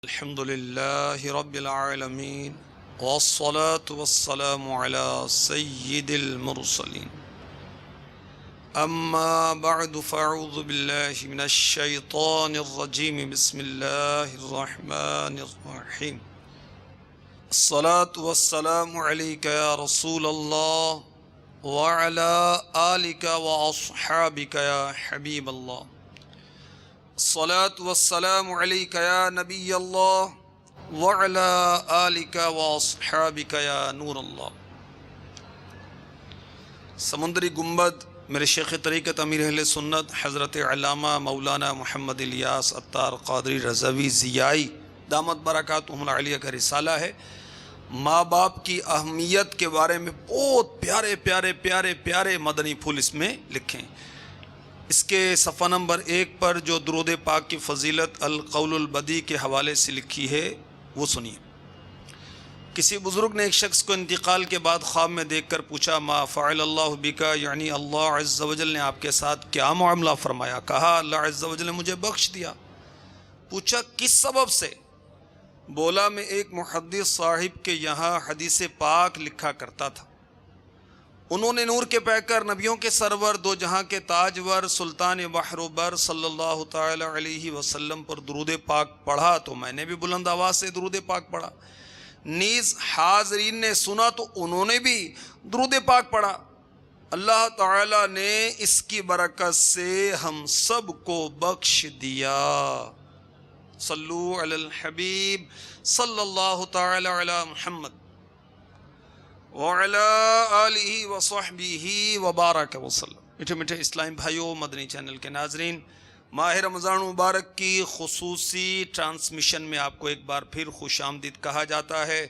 الحمد لله رب العالمين والصلاة والسلام على سيد المرسلين أما بعد فأعوذ بالله من الشيطان الرجيم بسم الله الرحمن الرحيم الصلاة والسلام عليك يا رسول الله وعلى آلك وأصحابك يا حبيب الله الصلاة والسلام علیک یا نبی اللہ وعلی آلک واصحابک یا نور اللہ۔ سمندری گنبد میرے شیخ طریقت امیر اہل سنت حضرت علامہ مولانا محمد الیاس عطار قادری رضوی ضیائی دامت برکاتہم العالیہ کا رسالہ ہے۔ ماں باپ کی اہمیت کے بارے میں بہت پیارے پیارے پیارے پیارے مدنی پھول اس میں لکھیں۔ اس کے صفحہ نمبر 1 پر جو درود پاک کی فضیلت القول البدی کے حوالے سے لکھی ہے وہ سنیے۔ کسی بزرگ نے ایک شخص کو انتقال کے بعد خواب میں دیکھ کر پوچھا ما فعل اللہ بکا، یعنی اللہ عز و جل نے آپ کے ساتھ کیا معاملہ فرمایا؟ کہا اللہ عز و جل نے مجھے بخش دیا۔ پوچھا کس سبب سے؟ بولا میں ایک محدث صاحب کے یہاں حدیث پاک لکھا کرتا تھا، انہوں نے نور کے پیکر نبیوں کے سرور دو جہاں کے تاجور سلطان بحر و بر صلی اللہ تعالی علیہ وسلم پر درود پاک پڑھا تو میں نے بھی بلند آواز سے درود پاک پڑھا، نیز حاضرین نے سنا تو انہوں نے بھی درود پاک پڑھا۔ اللہ تعالی نے اس کی برکت سے ہم سب کو بخش دیا۔ صلو علی الحبیب صلی اللہ تعالی علی محمد وَعَلَىٰ آلِهِ وَصَحْبِهِ وَبَارَكَ وَسَلَّمَ۔ میٹھے میٹھے اسلام بھائیوں، مدنی چینل کے ناظرین، ماہ رمضان مبارک کی خصوصی ٹرانسمیشن میں آپ کو ایک بار پھر خوش آمدید کہا جاتا ہے۔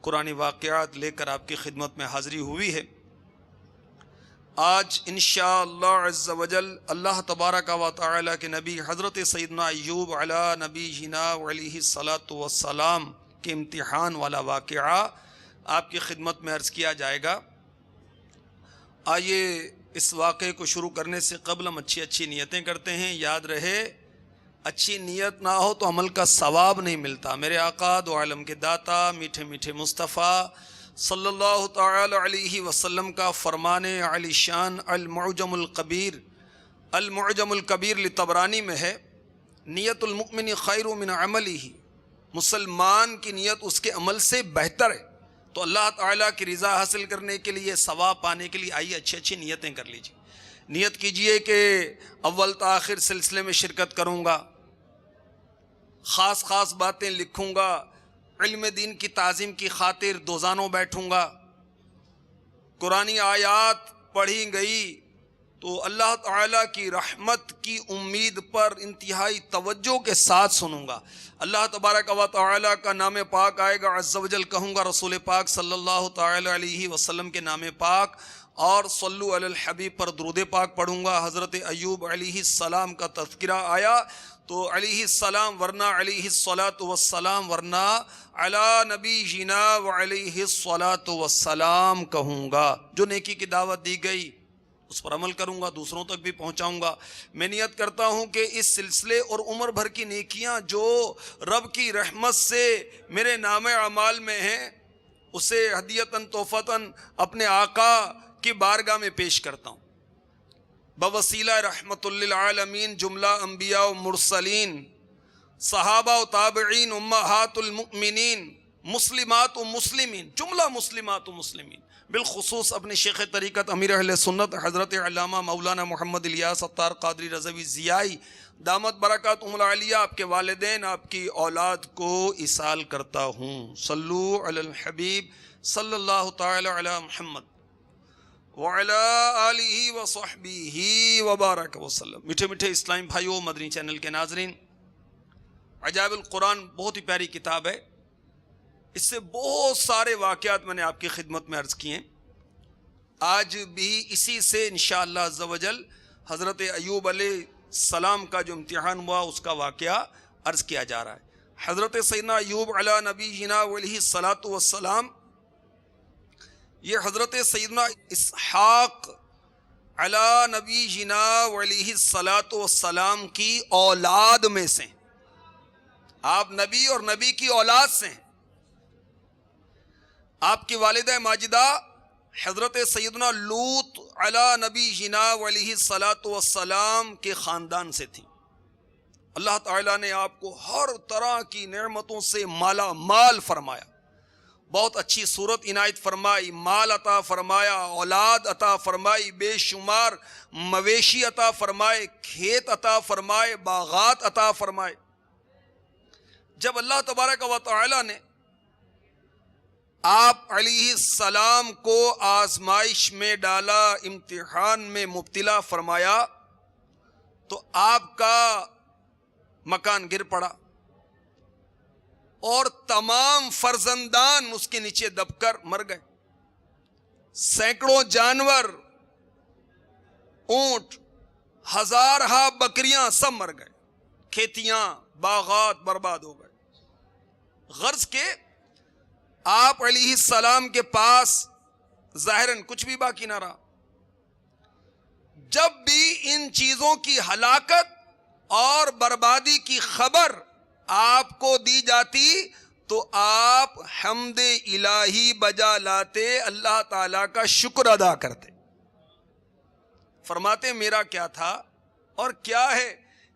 قرآنی واقعات لے کر آپ کی خدمت میں حاضری ہوئی ہے۔ آج انشاءاللہ عز و جل اللہ تبارک و تعالی کے نبی حضرت سیدنا ایوب علی نبینا علیہ الصلاۃ والسلام کے امتحان والا واقعہ آپ کی خدمت میں عرض کیا جائے گا۔ آئیے اس واقعے کو شروع کرنے سے قبل ہم اچھی نیتیں کرتے ہیں۔ یاد رہے اچھی نیت نہ ہو تو عمل کا ثواب نہیں ملتا۔ میرے آقا دو عالم کے داتا میٹھے میٹھے مصطفیٰ صلی اللہ تعالی علیہ وسلم کا فرمان علی شان المعجم الکبیر لطبرانی میں ہے، نیت المؤمن خیر من عملہ، مسلمان کی نیت اس کے عمل سے بہتر ہے۔ تو اللہ تعالیٰ کی رضا حاصل کرنے کے لیے، ثواب پانے کے لیے آئیے اچھی نیتیں کر لیجیے۔ نیت کیجئے کہ اول تا آخر سلسلے میں شرکت کروں گا، خاص باتیں لکھوں گا، علم دین کی تعظیم کی خاطر دوزانوں بیٹھوں گا، قرآنی آیات پڑھی گئی تو اللہ تعالیٰ کی رحمت کی امید پر انتہائی توجہ کے ساتھ سنوں گا۔ اللہ تبارک و تعالیٰ کا نام پاک آئے گا، عز و جل کہوں گا رسول پاک صلی اللہ تعالی علیہ وسلم کے نام پاک، اور صلو علی الحبیب پر درود پاک پڑھوں گا۔ حضرت ایوب علیہ السلام کا تذکرہ آیا تو علیہ السلام ورنہ علیہ الصلاۃ والسلام ورنہ علی نبینا وعلیہ الصلاۃ والسلام کہوں گا۔ جو نیکی کی دعوت دی گئی اس پر عمل کروں گا، دوسروں تک بھی پہنچاؤں گا۔ میں نیت کرتا ہوں کہ اس سلسلے اور عمر بھر کی نیکیاں جو رب کی رحمت سے میرے نام اعمال میں ہیں، اسے ہدیتاً تحفتاً اپنے آقا کی بارگاہ میں پیش کرتا ہوں۔ بوسیلہ رحمت للعالمین جملہ انبیاء و مرسلین، صحابہ و تابعین، امہات المؤمنین، مسلمات و مسلمین، جملہ مسلمات و مسلمین، بالخصوص اپنے شیخ طریقت امیر اہل سنت حضرت علامہ مولانا محمد الیاس عطار قادری رضوی ضیائی دامت برکاتہم العالیہ، آپ کے والدین، آپ کی اولاد کو ایصال کرتا ہوں۔ صلو علی الحبیب صلی اللہ تعالی علی محمد وعلی آلہ وصحبہ وبارک وسلم۔ میٹھے میٹھے اسلام بھائیوں، مدنی چینل کے ناظرین، عجائب القرآن بہت ہی پیاری کتاب ہے۔ اس سے بہت سارے واقعات میں نے آپ کی خدمت میں عرض کیے ہیں۔ آج بھی اسی سے انشاءاللہ عز و جل حضرت ایوب علیہ السلام کا جو امتحان ہوا اس کا واقعہ عرض کیا جا رہا ہے۔ حضرت سیدنا ایوب علی نبینا علیہ الصلاۃ والسلام، یہ حضرت سیدنا اسحاق علی نبینا علیہ الصلاۃ والسلام کی اولاد میں سے، آپ نبی اور نبی کی اولاد سے ہیں. آپ کی والدہ ماجدہ حضرت سیدنا لوط علی نبی جنا علیہ الصلاۃ والسلام کے خاندان سے تھی. اللہ تعالیٰ نے آپ کو ہر طرح کی نعمتوں سے مالا مال فرمایا, بہت اچھی صورت عنایت فرمائی, مال عطا فرمایا, اولاد عطا فرمائی, بے شمار مویشی عطا فرمائے, کھیت عطا فرمائے, باغات عطا فرمائے. جب اللہ تبارک و تعالی نے آپ علیہ السلام کو آزمائش میں ڈالا, امتحان میں مبتلا فرمایا, تو آپ کا مکان گر پڑا اور تمام فرزندان اس کے نیچے دب کر مر گئے. سینکڑوں جانور, اونٹ, ہزارہا بکریاں سب مر گئے. کھیتیاں, باغات برباد ہو گئے. غرض کہ آپ علیہ السلام کے پاس ظاہراً کچھ بھی باقی نہ رہا. جب بھی ان چیزوں کی ہلاکت اور بربادی کی خبر آپ کو دی جاتی تو آپ حمد الہی بجا لاتے, اللہ تعالیٰ کا شکر ادا کرتے. فرماتے میرا کیا تھا اور کیا ہے,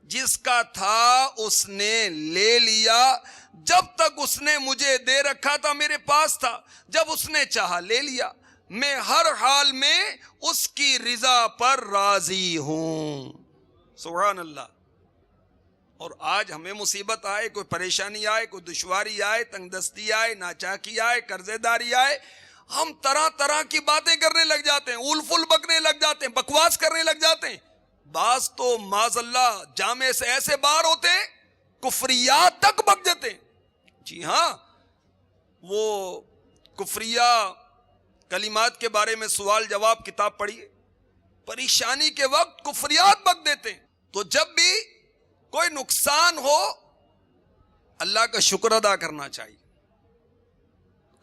جس کا تھا اس نے لے لیا. جب تک اس نے مجھے دے رکھا تھا میرے پاس تھا, جب اس نے چاہا لے لیا. میں ہر حال میں اس کی رضا پر راضی ہوں. سبحان اللہ. اور آج ہمیں مصیبت آئے, کوئی پریشانی آئے, کوئی دشواری آئے, تنگ دستی آئے, ناچاکی آئے, قرضے داری آئے, ہم طرح طرح کی باتیں کرنے لگ جاتے ہیں, اول فل بکنے لگ جاتے ہیں, بکواس کرنے لگ جاتے ہیں. بعض تو معاذ اللہ جامع سے ایسے باہر ہوتے ہیں کفریات تک بک جاتے ہیں. جی ہاں, وہ کفریہ کلمات کے بارے میں سوال جواب کتاب پڑھیے, پریشانی کے وقت کفریات بک دیتے ہیں. تو جب بھی کوئی نقصان ہو اللہ کا شکر ادا کرنا چاہیے,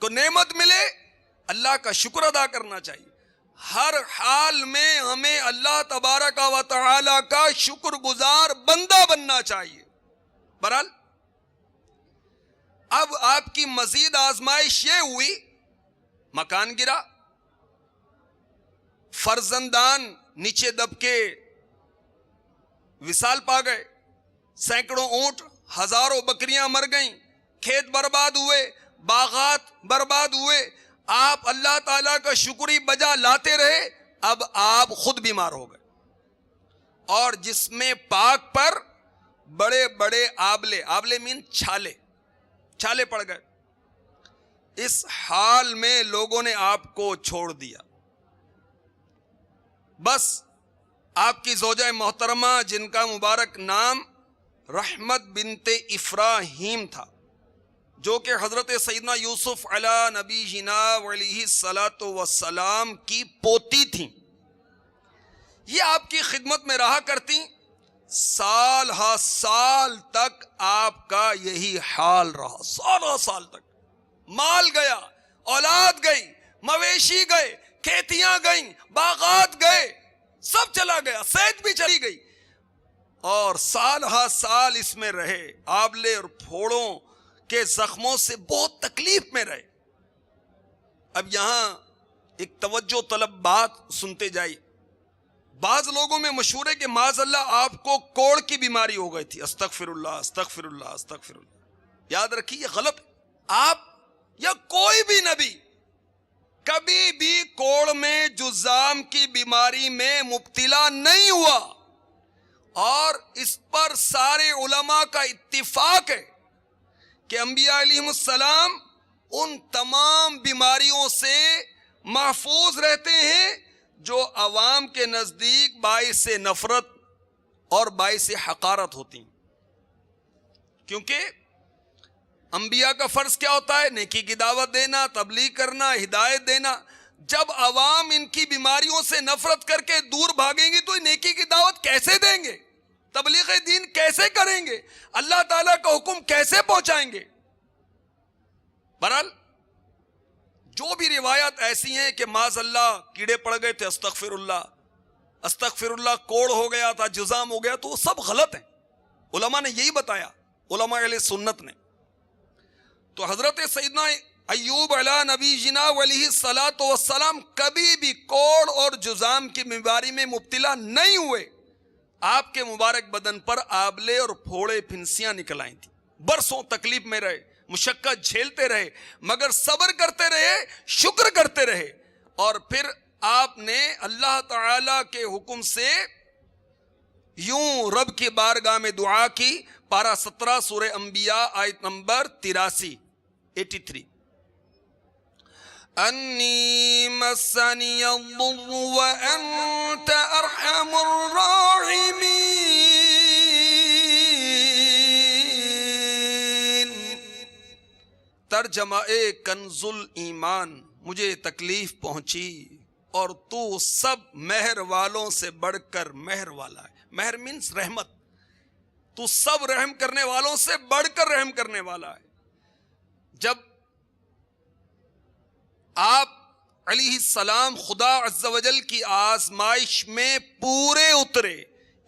کوئی نعمت ملے اللہ کا شکر ادا کرنا چاہیے. ہر حال میں ہمیں اللہ تبارک و تعالی کا شکر گزار بندہ بننا چاہیے. بہرحال اب آپ کی مزید آزمائش یہ ہوئی, مکان گرا, فرزندان نیچے دب کے وصال پا گئے, سینکڑوں اونٹ, ہزاروں بکریاں مر گئیں, کھیت برباد ہوئے, باغات برباد ہوئے. آپ اللہ تعالیٰ کا شکری بجا لاتے رہے. اب آپ خود بیمار ہو گئے اور جسم پاک پر بڑے بڑے آبلے مین چھالے پڑ گئے. اس حال میں لوگوں نے آپ کو چھوڑ دیا. بس آپ کی زوجہ محترمہ, جن کا مبارک نام رحمت بنت افراہیم تھا, جو کہ حضرت سیدنا یوسف علی نبی جنا علیہ الصلاۃ والسلام کی پوتی تھیں, یہ آپ کی خدمت میں رہا کرتی. سال ہا سال تک آپ کا یہی حال رہا, سالہ سال تک. مال گیا, اولاد گئی, مویشی گئے, کھیتیاں گئیں, باغات گئے, سب چلا گیا, صحت بھی چلی گئی, اور سال ہا سال اس میں رہے. آبلے اور پھوڑوں کے زخموں سے بہت تکلیف میں رہے. اب یہاں ایک توجہ طلب بات سنتے جائیے. بعض لوگوں میں مشہور ہے کہ معاذ اللہ آپ کو کوڑ کی بیماری ہو گئی تھی. استغفر اللہ استغفر اللہ استغفر اللہ. یاد رکھیے یہ غلط ہے. آپ یا کوئی بھی نبی کبھی بھی کوڑ میں جذام کی بیماری میں مبتلا نہیں ہوا, اور اس پر سارے علماء کا اتفاق ہے کہ انبیاء علیہ السلام ان تمام بیماریوں سے محفوظ رہتے ہیں جو عوام کے نزدیک باعث نفرت اور باعث حقارت ہوتی ہیں. کیونکہ انبیاء کا فرض کیا ہوتا ہے؟ نیکی کی دعوت دینا, تبلیغ کرنا, ہدایت دینا. جب عوام ان کی بیماریوں سے نفرت کر کے دور بھاگیں گی تو نیکی کی دعوت کیسے دیں گے؟ تبلیغ دین کیسے کریں گے؟ اللہ تعالیٰ کا حکم کیسے پہنچائیں گے؟ بہرحال جو بھی روایات ایسی ہیں کہ معاذ اللہ کیڑے پڑ گئے تھے, استغفر اللہ, کوڑ ہو گیا تھا, جذام ہو گیا, تو وہ سب غلط ہیں. علماء نے یہی بتایا, علماء اہل سنت نے. تو حضرت سیدنا ایوب علیہ نبی جنا علیہ الصلاۃ والسلام کبھی بھی کوڑ اور جذام کی بیماری میں مبتلا نہیں ہوئے. آپ کے مبارک بدن پر آبلے اور پھوڑے پھنسیاں نکل آئی تھیں. برسوں تکلیف میں رہے, مشقت جھیلتے رہے, مگر صبر کرتے رہے, شکر کرتے رہے. اور پھر آپ نے اللہ تعالی کے حکم سے یوں رب کی بارگاہ میں دعا کی. پارہ 17 سورہ انبیاء آیت نمبر 83. انی مسنی الضر وانت ارحم الراحمین. ترجمہ کنز الایمان, مجھے تکلیف پہنچی اور تو سب مہر والوں سے بڑھ کر مہر والا ہے. مہر مینس رحمت. تو سب رحم کرنے والوں سے بڑھ کر رحم کرنے والا ہے. جب آپ علیہ السلام خدا عز و جل کی آزمائش میں پورے اترے,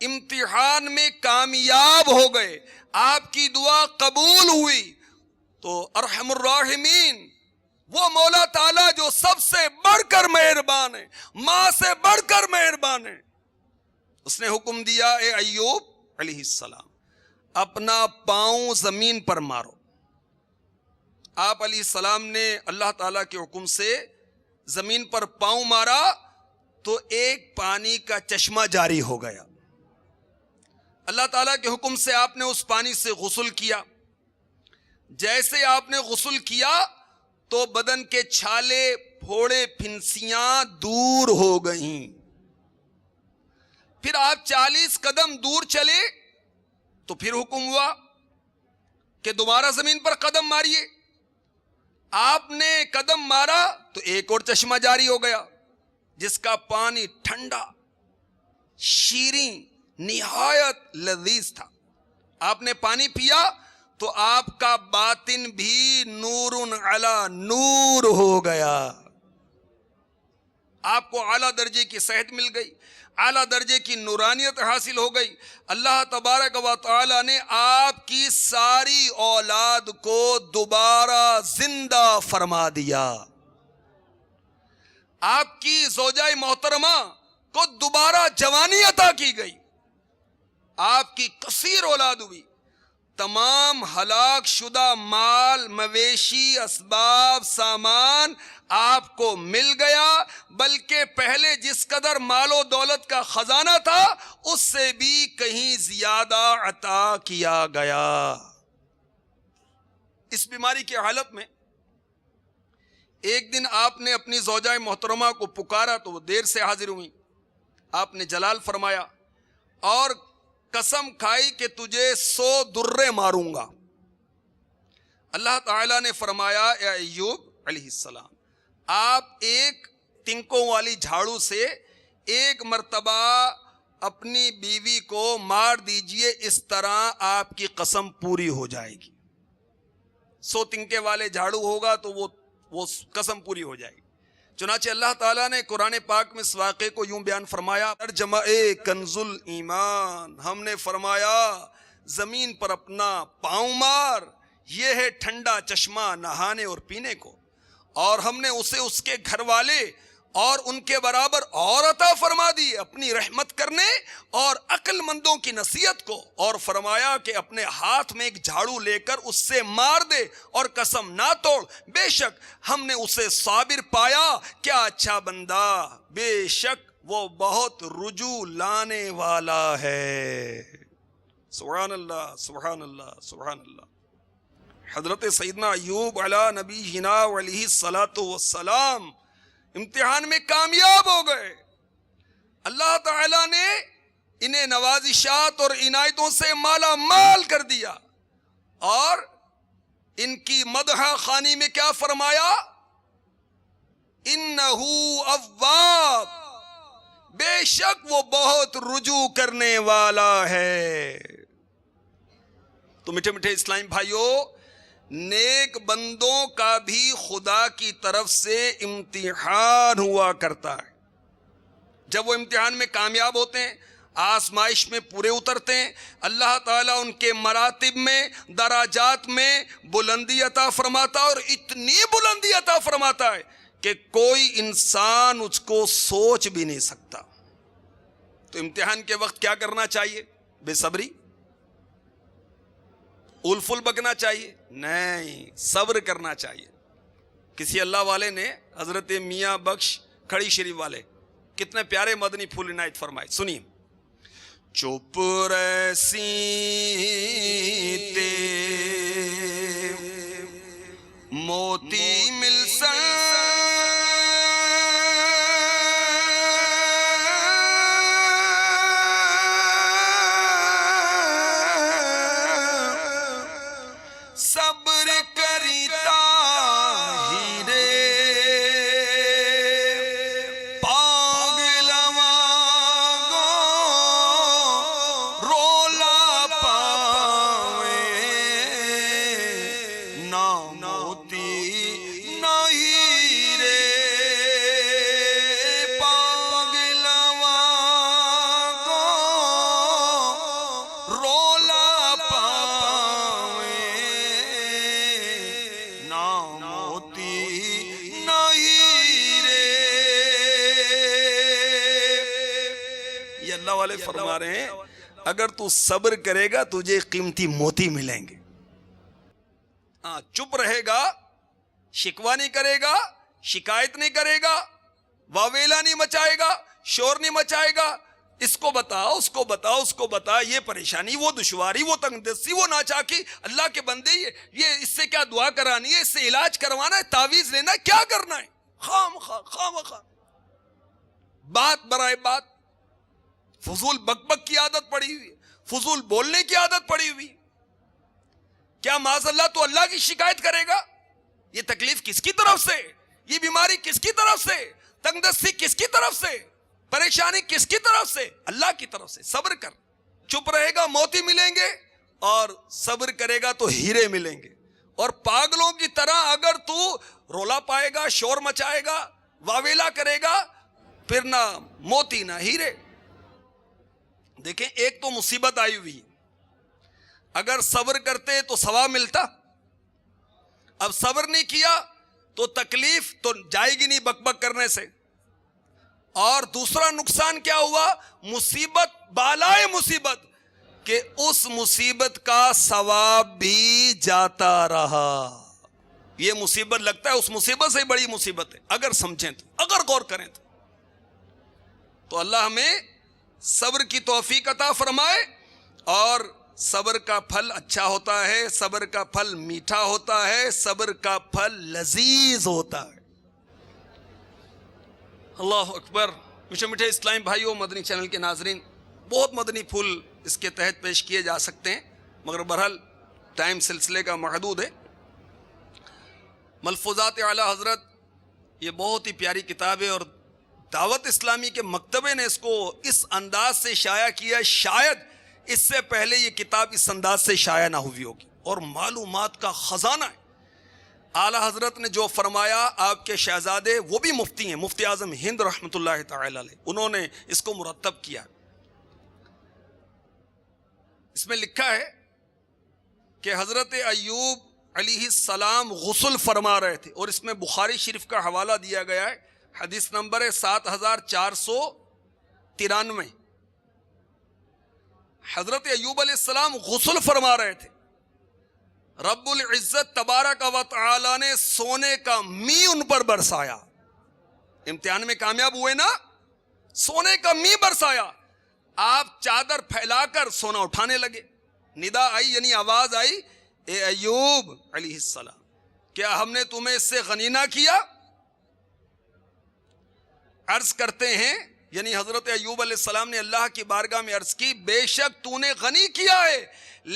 امتحان میں کامیاب ہو گئے, آپ کی دعا قبول ہوئی, تو ارحم الراحمین وہ مولا تعالیٰ جو سب سے بڑھ کر مہربان ہے, ماں سے بڑھ کر مہربان ہے, اس نے حکم دیا اے ایوب علیہ السلام اپنا پاؤں زمین پر مارو. آپ علیہ السلام نے اللہ تعالیٰ کے حکم سے زمین پر پاؤں مارا تو ایک پانی کا چشمہ جاری ہو گیا. اللہ تعالیٰ کے حکم سے آپ نے اس پانی سے غسل کیا. جیسے آپ نے غسل کیا تو بدن کے چھالے پھوڑے پھنسیاں دور ہو گئیں. پھر آپ 40 قدم دور چلے تو پھر حکم ہوا کہ دوبارہ زمین پر قدم ماریے. آپ نے قدم مارا تو ایک اور چشمہ جاری ہو گیا جس کا پانی ٹھنڈا, شیریں, نہایت لذیذ تھا. آپ نے پانی پیا تو آپ کا باطن بھی نور علی نور ہو گیا. آپ کو اعلیٰ درجے کی صحت مل گئی, اعلیٰ درجے کی نورانیت حاصل ہو گئی. اللہ تبارک و تعالی نے آپ کی ساری اولاد کو دوبارہ زندہ فرما دیا. آپ کی زوجہ محترمہ کو دوبارہ جوانی عطا کی گئی. آپ کی کثیر اولاد ہوئی. تمام ہلاک شدہ مال, مویشی, اسباب, سامان آپ کو مل گیا, بلکہ پہلے جس قدر مال و دولت کا خزانہ تھا اس سے بھی کہیں زیادہ عطا کیا گیا. اس بیماری کی حالت میں ایک دن آپ نے اپنی زوجہ محترمہ کو پکارا تو وہ دیر سے حاضر ہوئی. آپ نے جلال فرمایا اور قسم کھائی کہ تجھے 100 درے ماروں گا. اللہ تعالیٰ نے فرمایا اے ایوب علیہ السلام آپ ایک تنکوں والی جھاڑو سے ایک مرتبہ اپنی بیوی کو مار دیجئے, اس طرح آپ کی قسم پوری ہو جائے گی. 100 تنکے والے جھاڑو ہوگا تو وہ قسم پوری ہو جائے گی. چنانچہ اللہ تعالیٰ نے قرآن پاک میں اس واقعے کو یوں بیان فرمایا, ترجمہ کنز الایمان, ہم نے فرمایا زمین پر اپنا پاؤں مار, یہ ہے ٹھنڈا چشمہ نہانے اور پینے کو, اور ہم نے اسے اس کے گھر والے اور ان کے برابر اور عطا فرما دی اپنی رحمت کرنے اور عقل مندوں کی نصیحت کو, اور فرمایا کہ اپنے ہاتھ میں ایک جھاڑو لے کر اس سے مار دے اور قسم نہ توڑ, بے شک ہم نے اسے صابر پایا, کیا اچھا بندہ, بے شک وہ بہت رجوع لانے والا ہے. سبحان اللہ سبحان اللہ سبحان اللہ. حضرت سیدنا ایوب علیہ نبی جنا علیہ الصلاۃ والسلام امتحان میں کامیاب ہو گئے. اللہ تعالیٰ نے انہیں نوازشات اور عنایتوں سے مالا مال کر دیا, اور ان کی مدح خوانی میں کیا فرمایا, انہو اواب, بے شک وہ بہت رجوع کرنے والا ہے. تو میٹھے میٹھے اسلامی بھائیوں, نیک بندوں کا بھی خدا کی طرف سے امتحان ہوا کرتا ہے. جب وہ امتحان میں کامیاب ہوتے ہیں آزمائش میں پورے اترتے ہیں، اللہ تعالیٰ ان کے مراتب میں، دراجات میں بلندی عطا فرماتا ہے، اور اتنی بلندی عطا فرماتا ہے کہ کوئی انسان اس کو سوچ بھی نہیں سکتا۔ تو امتحان کے وقت کیا کرنا چاہیے؟ بے صبری؟ اول فل بکنا چاہیے؟ نہیں، صبر کرنا چاہیے۔ کسی اللہ والے نے، حضرت میاں بخش کھڑی شریف والے، کتنے پیارے مدنی پھول عنایت فرمائے، سنیے۔ چپ رسی تے موتی مل صبر کریتا ہیرے پاگلواں گو رولا پاوے نہ موتی نہ ہیرے پاگلواں گو رولا پاوے اللہ والے فرما رہے ہیں اگر تو صبر کرے گا تجھے قیمتی موتی ملیں گے۔ ہاں، چپ رہے گا، شکوہ نہیں کرے گا، شکایت نہیں کرے گا، واویلا نہیں مچائے گا، شور نہیں مچائے گا، اس کو بتا، اس کو بتا، اس کو بتا، یہ پریشانی، وہ دشواری، وہ تنگ دستی، وہ ناچاکی، اللہ کے بندے یہ اس سے کیا دعا کرانی ہے، اس سے علاج کروانا ہے، تعویذ لینا ہے، کیا کرنا ہے؟ خام خواہ بات برائے بات، فضول بک بک کی عادت پڑی ہوئی، فضول بولنے کی عادت پڑی ہوئی۔ کیا معاذ اللہ تو اللہ کی شکایت کرے گا؟ یہ تکلیف کس کی طرف سے؟ یہ بیماری کس کی طرف سے؟ تنگ دستی کس کی طرف سے؟ پریشانی کس کی طرف سے؟ اللہ کی طرف سے۔ صبر کر، چپ رہے گا موتی ملیں گے، اور صبر کرے گا تو ہیرے ملیں گے۔ اور پاگلوں کی طرح اگر تو رولا پائے گا، شور مچائے گا، واویلا کرے گا، پھر نہ موتی نہ ہیرے۔ دیکھیں، ایک تو مصیبت آئی ہوئی، اگر صبر کرتے تو ثواب ملتا، اب صبر نہیں کیا تو تکلیف تو جائے گی نہیں بک بک کرنے سے۔ اور دوسرا نقصان کیا ہوا؟ مصیبت بالائے مصیبت، کہ اس مصیبت کا ثواب بھی جاتا رہا۔ یہ مصیبت لگتا ہے اس مصیبت سے بڑی مصیبت ہے، اگر سمجھیں تو، اگر غور کریں تو اللہ ہمیں صبر کی توفیق عطا فرمائے۔ اور صبر کا پھل اچھا ہوتا ہے، صبر کا پھل میٹھا ہوتا ہے، صبر کا پھل لذیذ ہوتا ہے۔ اللہ اکبر۔ میٹھے میٹھے اسلامی بھائیوں، مدنی چینل کے ناظرین، بہت مدنی پھول اس کے تحت پیش کیے جا سکتے ہیں، مگر بہرحال ٹائم سلسلے کا محدود ہے۔ ملفوظات اعلیٰ حضرت یہ بہت ہی پیاری کتاب ہے، اور دعوت اسلامی کے مکتبے نے اس کو اس انداز سے شائع کیا، شاید اس سے پہلے یہ کتاب اس انداز سے شائع نہ ہوئی ہوگی، اور معلومات کا خزانہ ہے۔ اعلیٰ حضرت نے جو فرمایا، آپ کے شہزادے وہ بھی مفتی ہیں، مفتی اعظم ہند رحمۃ اللہ تعالی علیہ، انہوں نے اس کو مرتب کیا۔ اس میں لکھا ہے کہ حضرت ایوب علیہ السلام غسل فرما رہے تھے، اور اس میں بخاری شریف کا حوالہ دیا گیا ہے، حدیث نمبر ہے 7493۔ حضرت ایوب علیہ السلام غسل فرما رہے تھے، رب العزت تبارک و تعالی نے سونے کا می ان پر برسایا۔ امتحان میں کامیاب ہوئے نا، سونے کا می برسایا، آپ چادر پھیلا کر سونا اٹھانے لگے۔ ندا آئی، یعنی آواز آئی، اے ایوب علیہ السلام، کیا ہم نے تمہیں اس سے غنی نہ کیا؟ عرض کرتے ہیں، یعنی حضرت ایوب علیہ السلام نے اللہ کی بارگاہ میں عرض کی، بے شک تو نے غنی کیا ہے،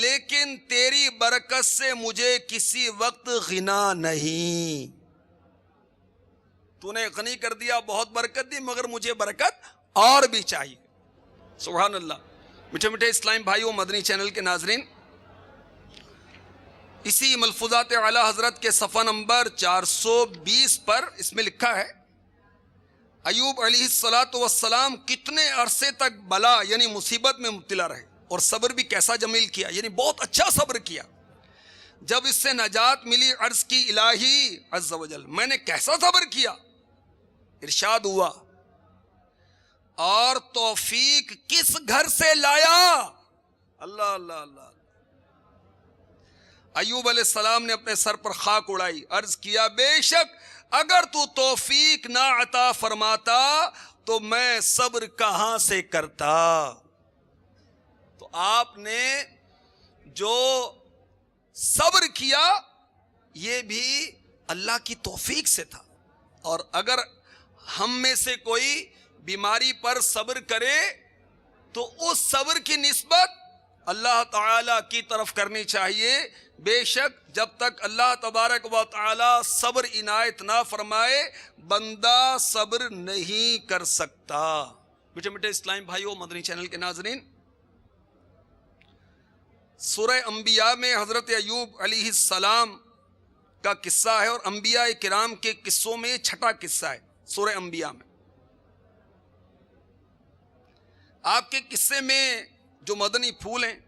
لیکن تیری برکت سے مجھے کسی وقت غنا نہیں۔ تو نے غنی کر دیا، بہت برکت دی، مگر مجھے برکت اور بھی چاہیے۔ سبحان اللہ۔ میٹھے میٹھے اسلام بھائیوں، مدنی چینل کے ناظرین، اسی ملفوظات اعلیٰ حضرت کے صفحہ نمبر 420 پر اس میں لکھا ہے، ایوب علیہ السلام کتنے عرصے تک بلا یعنی مصیبت میں مبتلا رہے، اور صبر بھی کیسا جمیل کیا، یعنی بہت اچھا صبر کیا۔ جب اس سے نجات ملی عرض کی الہی عز و جل میں نے کیسا صبر کیا، ارشاد ہوا اور توفیق کس گھر سے لایا، اللہ اللہ اللہ۔ ایوب علیہ السلام نے اپنے سر پر خاک اڑائی، عرض کیا بے شک اگر تو توفیق نہ عطا فرماتا تو میں صبر کہاں سے کرتا۔ تو آپ نے جو صبر کیا یہ بھی اللہ کی توفیق سے تھا، اور اگر ہم میں سے کوئی بیماری پر صبر کرے تو اس صبر کی نسبت اللہ تعالی کی طرف کرنی چاہیے۔ بے شک جب تک اللہ تبارک و تعالی صبر عنایت نہ فرمائے بندہ صبر نہیں کر سکتا۔ میٹھے میٹھے اسلام بھائیو، مدنی چینل کے ناظرین، سورہ انبیاء میں حضرت ایوب علیہ السلام کا قصہ ہے، اور انبیاء کرام کے قصوں میں چھٹا قصہ ہے سورہ انبیاء میں۔ آپ کے قصے میں جو مدنی پھول ہیں،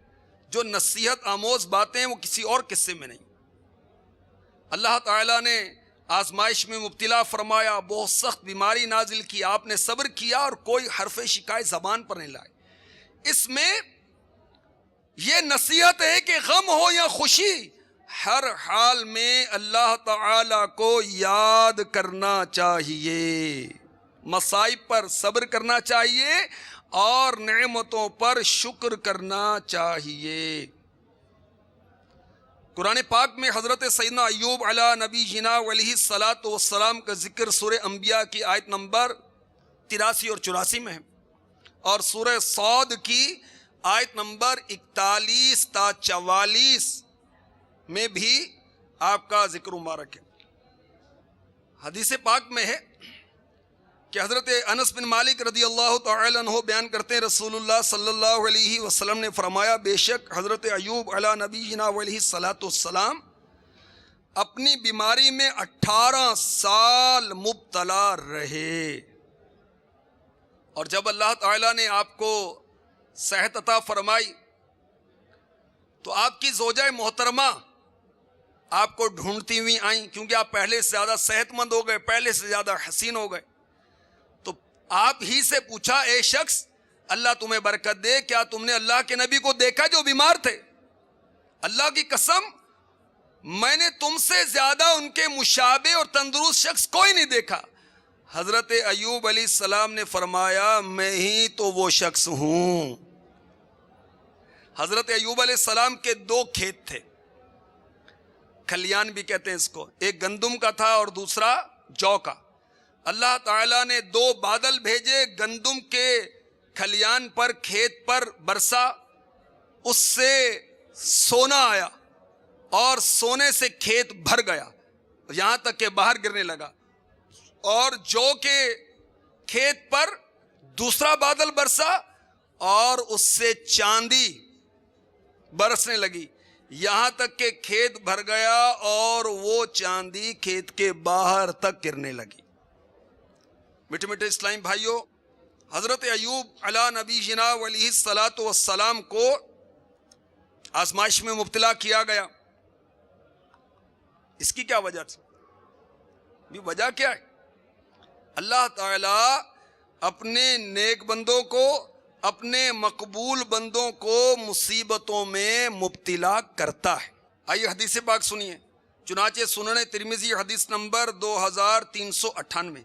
جو نصیحت آموز باتیں ہیں، وہ کسی اور قصے میں نہیں۔ اللہ تعالیٰ نے آزمائش میں مبتلا فرمایا، بہت سخت بیماری نازل کی، آپ نے صبر کیا اور کوئی حرف شکایت زبان پر نہیں لائے۔ اس میں یہ نصیحت ہے کہ غم ہو یا خوشی، ہر حال میں اللہ تعالی کو یاد کرنا چاہیے، مصائب پر صبر کرنا چاہیے اور نعمتوں پر شکر کرنا چاہیے۔ قرآن پاک میں حضرت سیدنا ایوب علیہ نبی جنا علیہ السلام کا ذکر سورہ انبیاء کی آیت نمبر 83 اور 84 میں ہے، اور سورہ صاد کی آیت نمبر 41 تا 44 میں بھی آپ کا ذکر مبارک ہے۔ حدیث پاک میں ہے کہ حضرت انس بن مالک رضی اللہ تعالی عنہ بیان کرتے ہیں، رسول اللہ صلی اللہ علیہ وسلم نے فرمایا بے شک حضرت ایوب علیہ نبینا علیہ السلام اپنی بیماری میں 18 سال مبتلا رہے، اور جب اللہ تعالی نے آپ کو صحت عطا فرمائی تو آپ کی زوجہ محترمہ آپ کو ڈھونڈتی ہوئی آئیں، کیونکہ آپ پہلے سے زیادہ صحت مند ہو گئے، پہلے سے زیادہ حسین ہو گئے۔ تو آپ ہی سے پوچھا اے شخص اللہ تمہیں برکت دے، کیا تم نے اللہ کے نبی کو دیکھا جو بیمار تھے؟ اللہ کی قسم میں نے تم سے زیادہ ان کے مشابہ اور تندرست شخص کوئی نہیں دیکھا۔ حضرت ایوب علیہ السلام نے فرمایا میں ہی تو وہ شخص ہوں۔ حضرت ایوب علیہ السلام کے 2 کھیت تھے، کھلیان بھی کہتے ہیں اس کو، ایک گندم کا تھا اور دوسرا جو کا۔ اللہ تعالیٰ نے 2 بادل بھیجے، گندم کے کھلیان پر کھیت پر برسا، اس سے سونا آیا اور سونے سے کھیت بھر گیا یہاں تک کہ باہر گرنے لگا، اور جو کے کھیت پر دوسرا بادل برسا اور اس سے چاندی برسنے لگی یہاں تک کہ کھیت بھر گیا اور وہ چاندی کھیت کے باہر تک گرنے لگی۔ میٹھے میٹھے اسلامی بھائیوں، حضرت ایوب علیہ نبی جنا علیہ السلام کو آزمائش میں مبتلا کیا گیا۔ اس کی کیا وجہ تھی؟ وجہ کیا ہے؟ اللہ تعالیٰ اپنے نیک بندوں کو، اپنے مقبول بندوں کو مصیبتوں میں مبتلا کرتا ہے۔ آئیے حدیث پاک سنیے، چنانچہ سنن ترمذی حدیث نمبر 2398،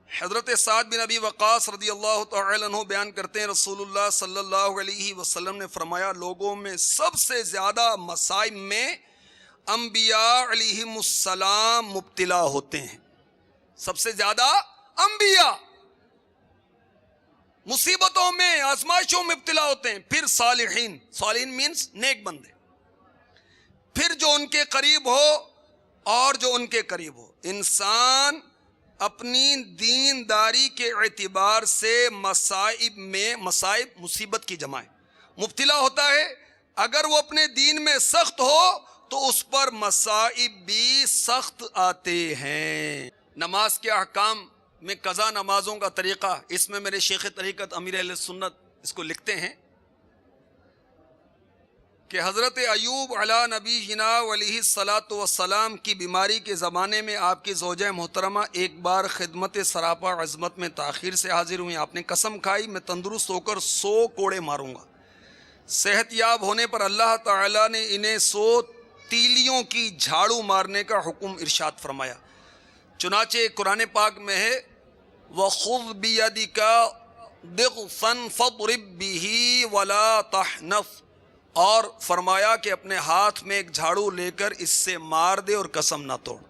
حضرت سعد بن ابی وقاص رضی اللہ تعالی عنہ بیان کرتے ہیں رسول اللہ صلی اللہ علیہ وسلم نے فرمایا لوگوں میں سب سے زیادہ مصائب میں انبیاء علیہم السلام مبتلا ہوتے ہیں۔ سب سے زیادہ انبیاء مصیبتوں میں، آزمائشوں میں مبتلا ہوتے ہیں، پھر صالحین، صالحین مینس نیک بندے، پھر جو ان کے قریب ہو اور جو ان کے قریب ہو۔ انسان اپنی دینداری کے اعتبار سے مصائب مصیبت کی جمع ہے، مبتلا ہوتا ہے۔ اگر وہ اپنے دین میں سخت ہو تو اس پر مصائب بھی سخت آتے ہیں۔ نماز کے احکام میں قضا نمازوں کا طریقہ، اس میں میرے شیخ طریقت امیر اہل سنت اس کو لکھتے ہیں کہ حضرت ایوب علی نبی جنا علیہ الصلاۃ والسلام کی بیماری کے زمانے میں آپ کی زوجہ محترمہ ایک بار خدمت سراپا عظمت میں تاخیر سے حاضر ہوئی. آپ نے قسم کھائی میں تندرست ہو کر 100 کوڑے ماروں گا. صحت یاب ہونے پر اللہ تعالیٰ نے انہیں 100 تیلیوں کی جھاڑو مارنے کا حکم ارشاد فرمایا. چنانچہ قرآن پاک میں ہے وَخُذْ بِيَدِكَ ضِغْفًا فَاضْرِب بِهِ وَلَا تَحْنَثْ، اور فرمایا کہ اپنے ہاتھ میں ایک جھاڑو لے کر اس سے مار دے اور قسم نہ توڑ.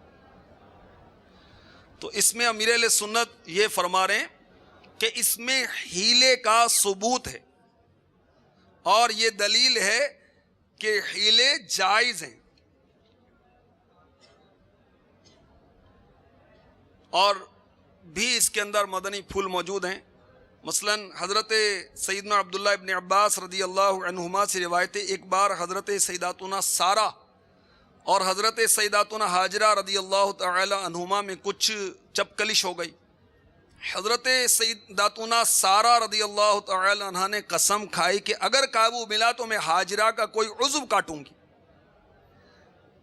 تو اس میں امیر اہل سنت یہ فرما رہے ہیں کہ اس میں ہیلے کا ثبوت ہے، اور یہ دلیل ہے کہ ہیلے جائز ہیں. اور بھی اس کے اندر مدنی پھول موجود ہیں. مثلا حضرت سیدنا عبداللہ ابن عباس رضی اللہ عنہما سے روایت ہے، ایک بار حضرت سیداتنا سارہ اور حضرت سیداتنا حاجرہ رضی اللہ تعالی عنہما میں کچھ چپکلش ہو گئی. حضرت سیداتنا سارہ رضی اللہ تعالی عنہ نے قسم کھائی کہ اگر قابو ملا تو میں حاجرہ کا کوئی عضو کاٹوں گی.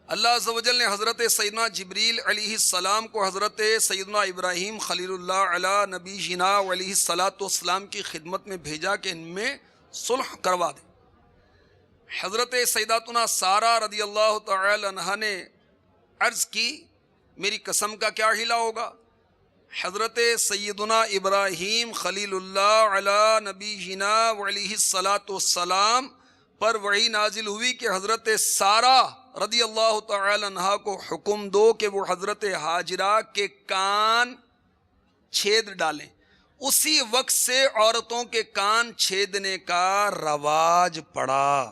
اللہ عز و جل نے حضرت سیدنا جبریل علیہ السلام کو حضرت سیدنا ابراہیم خلیل اللہ علی نبی جنا علیہ الصلاۃ والسلام کی خدمت میں بھیجا کہ ان میں صلح کروا دے. حضرت سیداتنا سارہ رضی اللہ تعالی عنہ نے عرض کی میری قسم کا کیا ہیلا ہوگا؟ حضرت سیدنا ابراہیم خلیل اللہ علی نبی جنا علیہ الصلاۃ والسلام پر وحی نازل ہوئی کہ حضرت سارہ رضی اللہ تعالی عنہ کو حکم دو کہ وہ حضرت حاجرہ کے کان چھید ڈالیں. اسی وقت سے عورتوں کے کان چھیدنے کا رواج پڑا.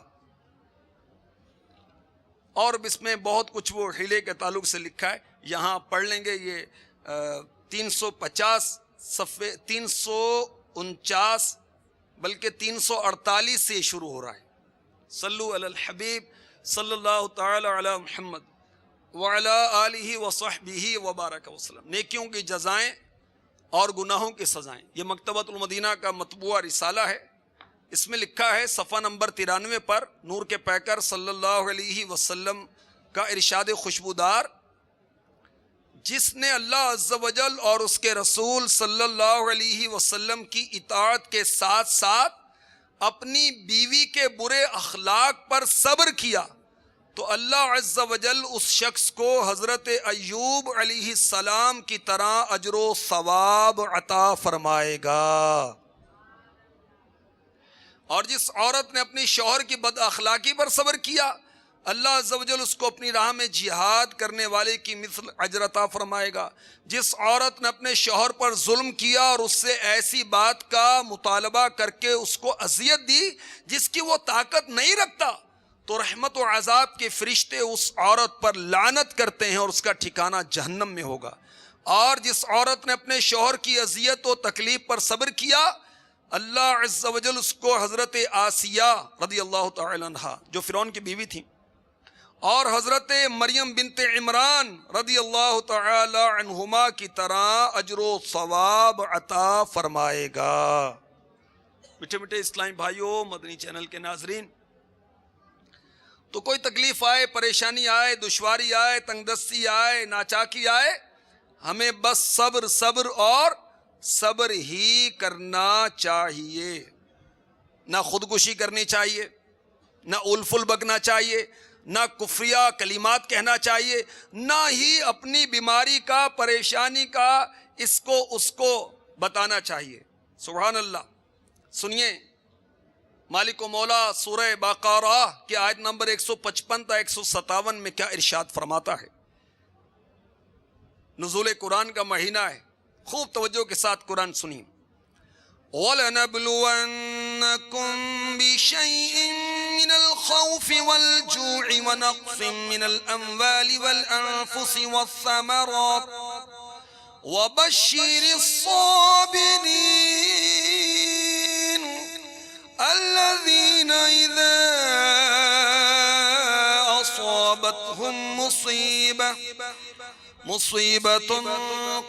اور اس میں بہت کچھ وہ ہیلے کے تعلق سے لکھا ہے، یہاں پڑھ لیں گے. یہ 350 صفحے 349 بلکہ 348 سے شروع ہو رہا ہے. صلو علی الحبیب صلی اللہ تعالی علی محمد وعلی آلہ وصحبہ وبارک وسلم. نیکیوں کی جزائیں اور گناہوں کی سزائیں، یہ مکتبۃ المدینہ کا مطبوعہ رسالہ ہے. اس میں لکھا ہے صفحہ نمبر 93 پر نور کے پیکر صلی اللہ علیہ وسلم کا ارشاد خوشبودار، جس نے اللہ عز و جل اور اس کے رسول صلی اللہ علیہ وسلم کی اطاعت کے ساتھ ساتھ اپنی بیوی کے برے اخلاق پر صبر کیا تو اللہ عز و جل اس شخص کو حضرت ایوب علیہ السلام کی طرح اجر و ثواب عطا فرمائے گا. اور جس عورت نے اپنی شوہر کی بد اخلاقی پر صبر کیا اللہ عز و جل اس کو اپنی راہ میں جہاد کرنے والے کی مثل اجر عطا فرمائے گا. جس عورت نے اپنے شوہر پر ظلم کیا اور اس سے ایسی بات کا مطالبہ کر کے اس کو اذیت دی جس کی وہ طاقت نہیں رکھتا تو رحمت و عذاب کے فرشتے اس عورت پر لعنت کرتے ہیں اور اس کا ٹھکانہ جہنم میں ہوگا. اور جس عورت نے اپنے شوہر کی اذیت و تکلیف پر صبر کیا اللہ عز و جل اس کو حضرت آسیہ رضی اللہ تعالی عنہا جو فرعون کی بیوی تھی اور حضرت مریم بنت عمران رضی اللہ تعالی عنہما کی طرح اجر و ثواب عطا فرمائے گا. میٹھے میٹھے اسلامی بھائیوں، مدنی چینل کے ناظرین، تو کوئی تکلیف آئے، پریشانی آئے، دشواری آئے، تنگ دستی آئے، ناچاکی آئے، ہمیں بس صبر صبر اور صبر ہی کرنا چاہیے. نہ خودکشی کرنی چاہیے، نہ الفل بکنا چاہیے، نہ کفریہ کلمات کہنا چاہیے، نہ ہی اپنی بیماری کا، پریشانی کا اس کو اس کو بتانا چاہیے. سبحان اللہ. سنیے مالک و مولا سورہ بقرہ کی آیت نمبر 155 تا 157 میں کیا ارشاد فرماتا ہے. نزول قرآن کا مہینہ ہے، خوب توجہ کے ساتھ قرآن سنیے. وَلَنَبْلُوَنَّكُمْ بِشَيْءٍ مِّنَ الْخَوْفِ وَالْجُوعِ وَنَقْصٍ مِّنَ الْأَمْوَالِ وَالْأَنفُسِ وَالثَّمَرَاتِ وَبَشِّرِ الصَّابِرِينَ الَّذِينَ إِذَا أَصَابَتْهُمْ مُصِيبَةٌ مصیبت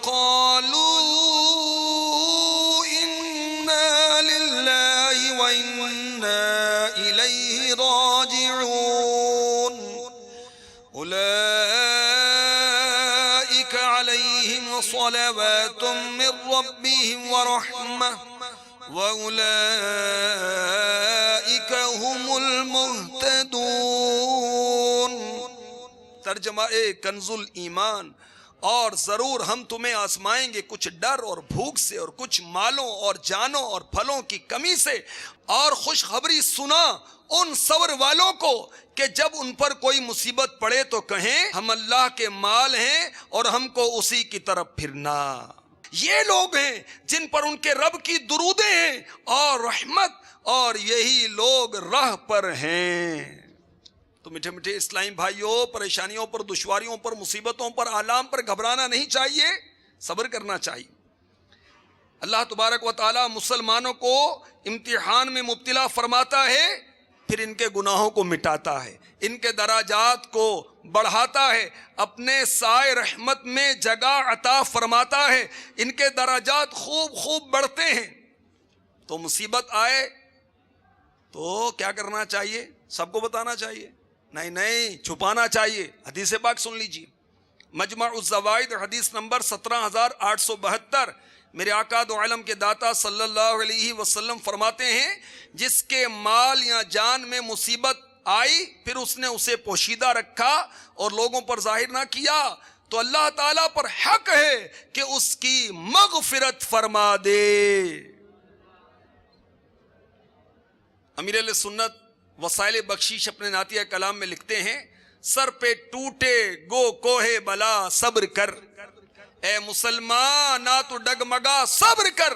قالوا انا للہ وانا الیہ راجعون اولئک علیہم صلوات من ربهم ورحمہ وَأُولَئِكَ هُمُ الْمُهْتَدُونَ۔ ترجمہ کنز الایمان، اور ضرور ہم تمہیں آزمائیں گے کچھ ڈر اور بھوک سے، اور کچھ مالوں اور جانوں اور پھلوں کی کمی سے، اور خوشخبری سنا ان صبر والوں کو کہ جب ان پر کوئی مصیبت پڑے تو کہیں ہم اللہ کے مال ہیں اور ہم کو اسی کی طرف پھرنا۔ یہ لوگ ہیں جن پر ان کے رب کی درودیں ہیں اور رحمت، اور یہی لوگ راہ پر ہیں۔ تو میٹھے میٹھے اسلامی بھائیوں، پریشانیوں پر، دشواریوں پر، مصیبتوں پر، آلام پر گھبرانا نہیں چاہیے، صبر کرنا چاہیے۔ اللہ تبارک و تعالی مسلمانوں کو امتحان میں مبتلا فرماتا ہے، پھر ان کے گناہوں کو مٹاتا ہے، ان کے دراجات کو بڑھاتا ہے، اپنے سائے رحمت میں جگہ عطا فرماتا ہے، ان کے درجات خوب خوب بڑھتے ہیں۔ تو مصیبت آئے تو کیا کرنا چاہیے؟ سب کو بتانا چاہیے؟ نہیں، چھپانا چاہیے۔ حدیث پاک سن لیجیے، مجمع الزوائد حدیث نمبر 17872، میرے آقا دو عالم کے داتا صلی اللہ علیہ وسلم فرماتے ہیں، جس کے مال یا جان میں مصیبت آئی پھر اس نے اسے پوشیدہ رکھا اور لوگوں پر ظاہر نہ کیا تو اللہ تعالیٰ پر حق ہے کہ اس کی مغفرت فرما دے۔ امیر اہل سنت وسائل بخشش اپنے نعتیہ کلام میں لکھتے ہیں، سر پہ ٹوٹے گو کوہ بلا صبر کر، اے مسلمان نہ تو ڈگمگا صبر کر،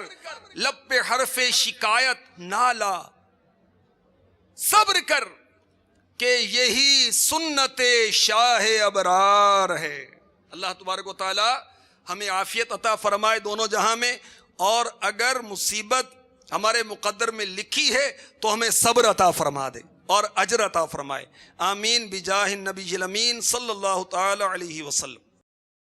لب پہ حرف شکایت نہ لا، صبر کر کہ یہی سنت شاہ ابرار ہے۔ اللہ تبارک و تعالی ہمیں عافیت عطا فرمائے دونوں جہاں میں، اور اگر مصیبت ہمارے مقدر میں لکھی ہے تو ہمیں صبر عطا فرما دے اور اجر عطا فرمائے، آمین بجاہ النبی الامین صلی اللہ تعالی علیہ وسلم۔